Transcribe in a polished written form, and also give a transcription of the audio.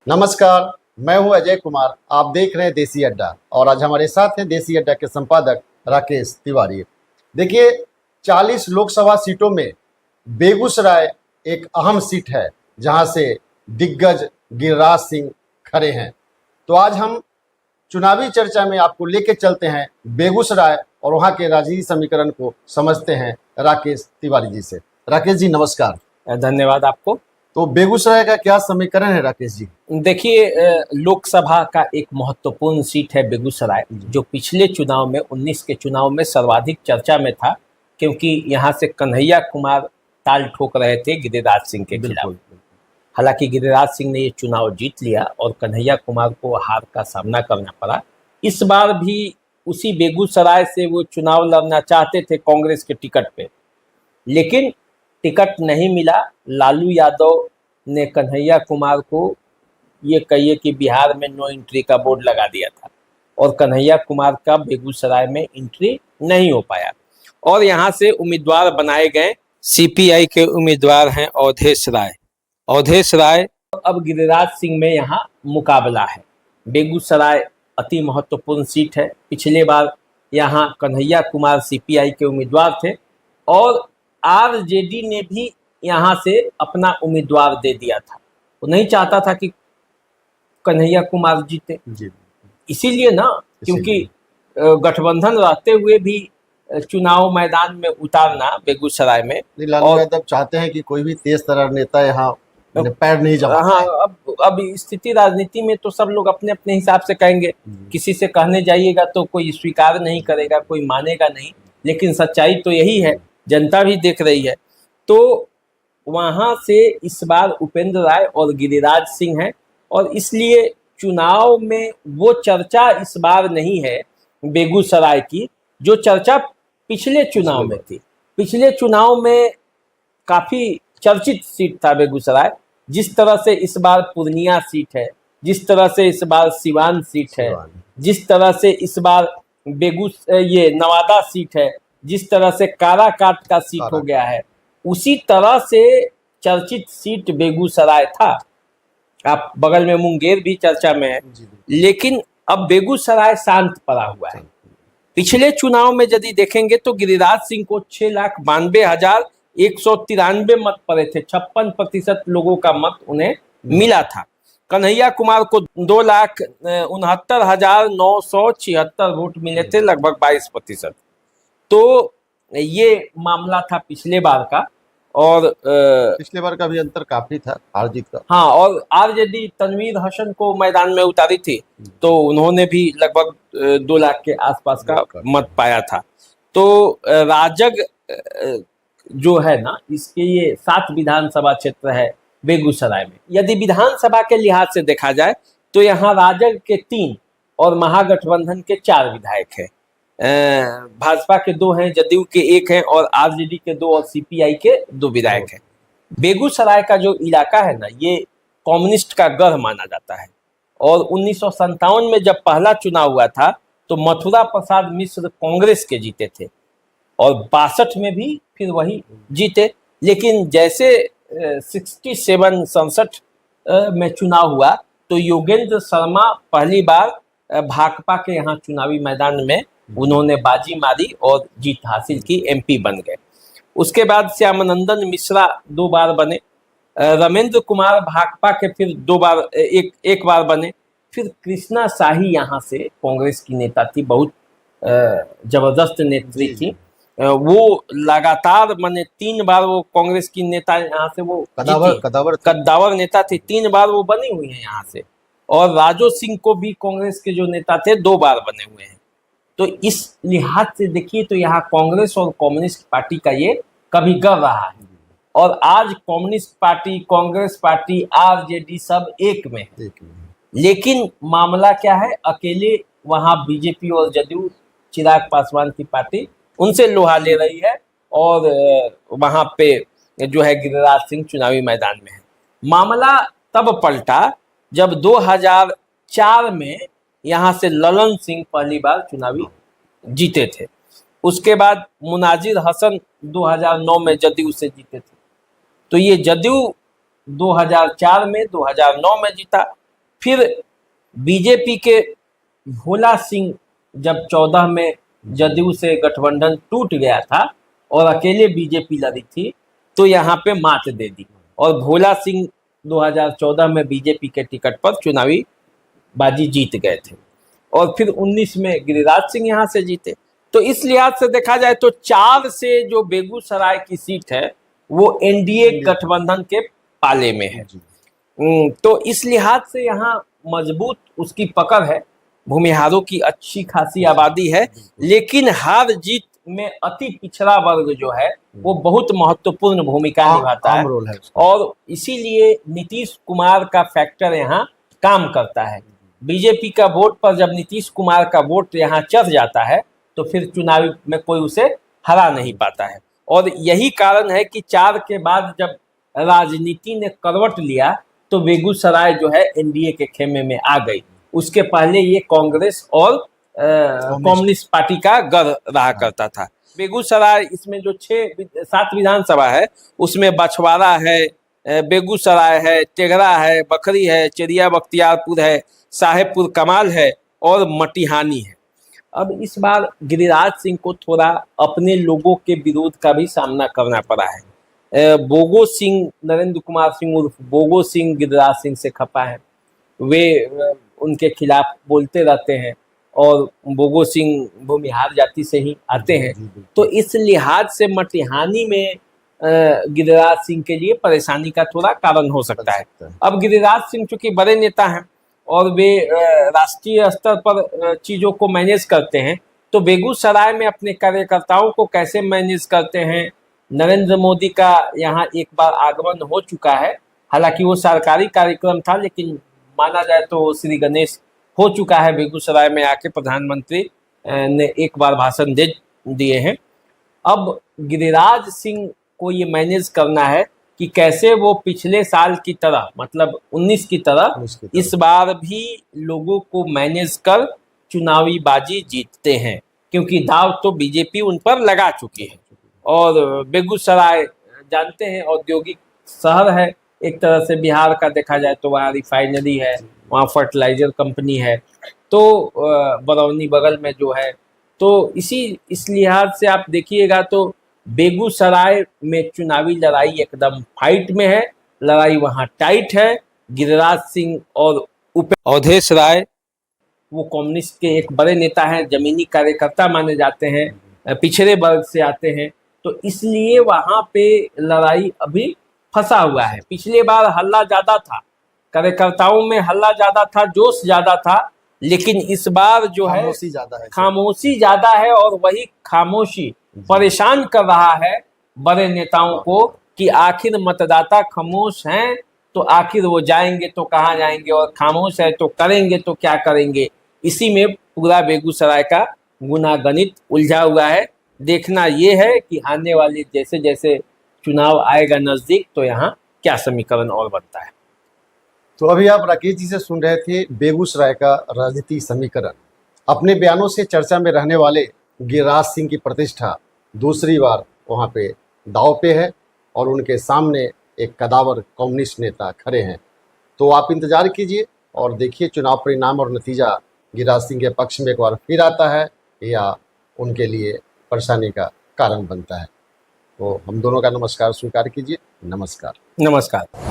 नमस्कार, मैं हूं अजय कुमार। आप देख रहे हैं देसी अड्डा और आज हमारे साथ हैं देसी अड्डा के संपादक राकेश तिवारी। देखिए, 40 लोकसभा सीटों में बेगूसराय एक अहम सीट है जहां से दिग्गज गिरिराज सिंह खड़े हैं। तो आज हम चुनावी चर्चा में आपको लेके चलते हैं बेगूसराय और वहां के राजनीतिक समीकरण को समझते हैं राकेश तिवारी जी से। राकेश जी नमस्कार। धन्यवाद आपको। तो बेगूसराय का क्या समीकरण है राकेश जी? देखिए, लोकसभा का एक महत्वपूर्ण सीट है बेगूसराय, जो पिछले चुनाव में 19 के चुनाव में सर्वाधिक चर्चा में था, क्योंकि यहाँ से कन्हैया कुमार ताल ठोक रहे थे गिरिराज सिंह के खिलाफ। हालांकि गिरिराज सिंह ने ये चुनाव जीत लिया और कन्हैया कुमार को हार का सामना करना पड़ा। इस बार भी उसी बेगूसराय से वो चुनाव लड़ना चाहते थे कांग्रेस के टिकट पे, लेकिन टिकट नहीं मिला। लालू यादव ने कन्हैया कुमार को ये कहिए कि बिहार में नो एंट्री का बोर्ड लगा दिया था और कन्हैया कुमार का बेगूसराय में एंट्री नहीं हो पाया और यहाँ से उम्मीदवार बनाए गए सीपीआई के उम्मीदवार हैं अवधेश राय। अब गिरिराज सिंह में यहाँ मुकाबला है। बेगूसराय अति महत्वपूर्ण सीट है। पिछले बार यहाँ कन्हैया कुमार सीपीआई के उम्मीदवार थे और आरजेडी ने भी यहाँ से अपना उम्मीदवार दे दिया था। वो नहीं चाहता था कि कन्हैया कुमार जीते, इसीलिए ना, क्योंकि गठबंधन रहते हुए भी चुनाव मैदान में उतारना बेगूसराय में। लालू यादव चाहते हैं कि कोई भी तेज तर्रार नेता यहाँ पैर नहीं जमा। हाँ, अब स्थिति राजनीति में तो सब लोग अपने अपने हिसाब से कहेंगे। किसी से कहने जाइएगा तो कोई स्वीकार नहीं करेगा, कोई मानेगा नहीं, लेकिन सच्चाई तो यही है, जनता भी देख रही है। तो वहां से इस बार उपेंद्र राय और गिरिराज सिंह हैं और इसलिए चुनाव में वो चर्चा इस बार नहीं है बेगूसराय की जो चर्चा पिछले चुनाव में थी। पिछले चुनाव में काफी चर्चित सीट था बेगूसराय। जिस तरह से इस बार पूर्णिया सीट है, जिस तरह से इस बार सिवान सीट है, जिस तरह से इस बार ये नवादा सीट है, जिस तरह से काराकाट का सीट हो गया है, उसी तरह से चर्चित सीट बेगूसराय था। आप बगल में मुंगेर भी चर्चा में है, लेकिन अब बेगूसराय शांत पड़ा हुआ है। पिछले चुनाव में यदि देखेंगे तो गिरिराज सिंह को 6,92,193 मत पड़े थे। 56% लोगों का मत उन्हें मिला था। कन्हैया कुमार को 2,69,976 वोट मिले थे, लगभग 22%। तो ये मामला था पिछले बार का और पिछले बार का भी अंतर काफी था हार जीत का। हाँ, और आरजेडी तनवीर हसन को मैदान में उतारी थी तो उन्होंने भी लगभग 2 लाख के आसपास का मत पाया था। तो राजग जो है ना, इसके ये 7 विधानसभा क्षेत्र है बेगूसराय में। यदि विधानसभा के लिहाज से देखा जाए तो यहाँ राजग के 3 और महागठबंधन के 4 विधायक हैं। भाजपा के 2 हैं, जदयू के 1 हैं और आरजेडी के 2 और सीपीआई के 2 विधायक हैं। बेगूसराय का जो इलाका है ना, ये कम्युनिस्ट का गढ़ माना जाता है और 1957 में जब पहला चुनाव हुआ था तो मथुरा प्रसाद मिश्र कांग्रेस के जीते थे और 62 में भी फिर वही जीते। लेकिन जैसे 67 में चुनाव हुआ तो योगेंद्र शर्मा पहली बार भाकपा के यहाँ चुनावी मैदान में उन्होंने बाजी मारी और जीत हासिल की, एमपी बन गए। उसके बाद श्यामानंदन मिश्रा 2 बार बने, रमेंद्र कुमार भाकपा के फिर 2 बार एक बार बने। फिर कृष्णा शाही यहाँ से कांग्रेस की नेता थी, बहुत जबरदस्त नेत्री थी। वो लगातार 3 बार वो कांग्रेस की नेता यहाँ से वो कद्दावर नेता थी, 3 बार वो बनी हुई है यहाँ से। और राजो सिंह को भी कांग्रेस के जो नेता थे 2 बार बने हुए हैं। तो इस लिहाज से देखिए तो यहाँ कांग्रेस और कम्युनिस्ट पार्टी का ये कभी गढ़ रहा है और आज communist party, Congress party, RJD सब एक में है। लेकिन मामला क्या है, अकेले वहाँ बीजेपी और जदयू, चिराग पासवान की पार्टी उनसे लोहा ले रही है और वहाँ पे जो है गिरिराज सिंह चुनावी मैदान में है। मामला तब पलटा जब 2004 में यहाँ से ललन सिंह पहली बार चुनावी जीते थे। उसके बाद मुनाजिर हसन 2009 में जदयू से जीते थे। तो ये जदयू 2004 में, 2009 में जीता फिर बीजेपी के भोला सिंह जब 14 में जदयू से गठबंधन टूट गया था और अकेले बीजेपी लड़ी थी, तो यहाँ पे मात दे दी और भोला सिंह 2014 में बीजेपी के टिकट पर चुनावी बाजी जीत गए थे और फिर 19 में गिरिराज सिंह यहाँ से जीते। तो इस लिहाज से देखा जाए तो 4 से जो बेगूसराय की सीट है वो एनडीए गठबंधन के पाले में है। तो इस लिहाज से यहाँ मजबूत उसकी पकड़ है, भूमिहारों की अच्छी खासी आबादी है, लेकिन हार जीत में अति पिछड़ा वर्ग जो है वो बहुत महत्वपूर्ण भूमिका निभाता है और इसीलिए नीतीश कुमार का फैक्टर यहाँ काम करता है। बीजेपी का वोट पर जब नीतीश कुमार का वोट यहाँ चढ़ जाता है तो फिर चुनाव में कोई उसे हरा नहीं पाता है और यही कारण है कि 4 के बाद जब राजनीति ने करवट लिया तो बेगूसराय जो है एनडीए के खेमे में आ गई। उसके पहले ये कांग्रेस और कम्युनिस्ट पार्टी का गढ़ रहा करता था। बेगूसराय इसमें जो 7 विधानसभा है उसमें बछवाड़ा है, बेगूसराय है, टेगरा है, बखरी है, चेरिया बख्तियारपुर है, साहेबपुर कमाल है और मटिहानी है। अब इस बार गिरिराज सिंह को थोड़ा अपने लोगों के विरोध का भी सामना करना पड़ा है। बोगो सिंह, नरेंद्र कुमार सिंह उर्फ बोगो सिंह गिरिराज सिंह से खपा है, वे उनके खिलाफ बोलते रहते हैं और बोगो सिंह भूमिहार जाति से ही आते हैं। तो इस लिहाज से मटिहानी में गिरिराज सिंह के लिए परेशानी का थोड़ा कारण हो सकता है। अब गिरिराज सिंह चूंकि बड़े नेता हैं और वे राष्ट्रीय स्तर पर चीज़ों को मैनेज करते हैं, तो बेगूसराय में अपने कार्यकर्ताओं को कैसे मैनेज करते हैं। नरेंद्र मोदी का यहाँ एक बार आगमन हो चुका है, हालांकि वो सरकारी कार्यक्रम था, लेकिन माना जाए तो श्री गणेश हो चुका है। बेगूसराय में आके प्रधानमंत्री ने एक बार भाषण दे दिए हैं। अब गिरिराज सिंह को ये मैनेज करना है कि कैसे वो पिछले साल की तरह, मतलब 19 की तरह इस बार भी लोगों को मैनेज कर चुनावी बाजी जीतते हैं, क्योंकि दाव तो बीजेपी उन पर लगा चुकी है। और बेगूसराय जानते हैं औद्योगिक शहर है एक तरह से, बिहार का देखा जाए तो वहाँ रिफाइनरी है, वहाँ फर्टिलाइजर कंपनी है, तो बरौनी बगल में जो है। तो इस लिहाज से आप देखिएगा तो बेगूसराय में चुनावी लड़ाई एकदम फाइट में है, लड़ाई वहाँ टाइट है। गिरिराज सिंह और अवधेश राय वो कम्युनिस्ट के एक बड़े नेता हैं, जमीनी कार्यकर्ता माने जाते हैं, पिछड़े वर्ग से आते हैं, तो इसलिए वहाँ पे लड़ाई अभी फंसा हुआ है। पिछले बार हल्ला ज्यादा था, कार्यकर्ताओं में हल्ला ज्यादा था, जोश ज्यादा था, लेकिन इस बार जो है खामोशी ज्यादा है और वही खामोशी परेशान कर रहा है बड़े नेताओं को कि आखिर मतदाता खामोश हैं तो आखिर वो जाएंगे तो कहाँ जाएंगे, और खामोश है तो करेंगे तो क्या करेंगे। इसी में पूरा बेगूसराय का गुनागणित उलझा हुआ है। देखना ये है कि आने वाली जैसे जैसे चुनाव आएगा नजदीक तो यहाँ क्या समीकरण और बनता है। तो अभी आप राकेश जी से सुन रहे थे बेगूसराय का राजनीतिक समीकरण। अपने बयानों से चर्चा में रहने वाले गिरिराज सिंह की प्रतिष्ठा दूसरी बार वहाँ पे दांव पे है और उनके सामने एक कदावर कम्युनिस्ट नेता खड़े हैं। तो आप इंतजार कीजिए और देखिए चुनाव परिणाम और नतीजा गिरिराज सिंह के पक्ष में एक बार फिर आता है या उनके लिए परेशानी का कारण बनता है। तो हम दोनों का नमस्कार स्वीकार कीजिए। नमस्कार। नमस्कार।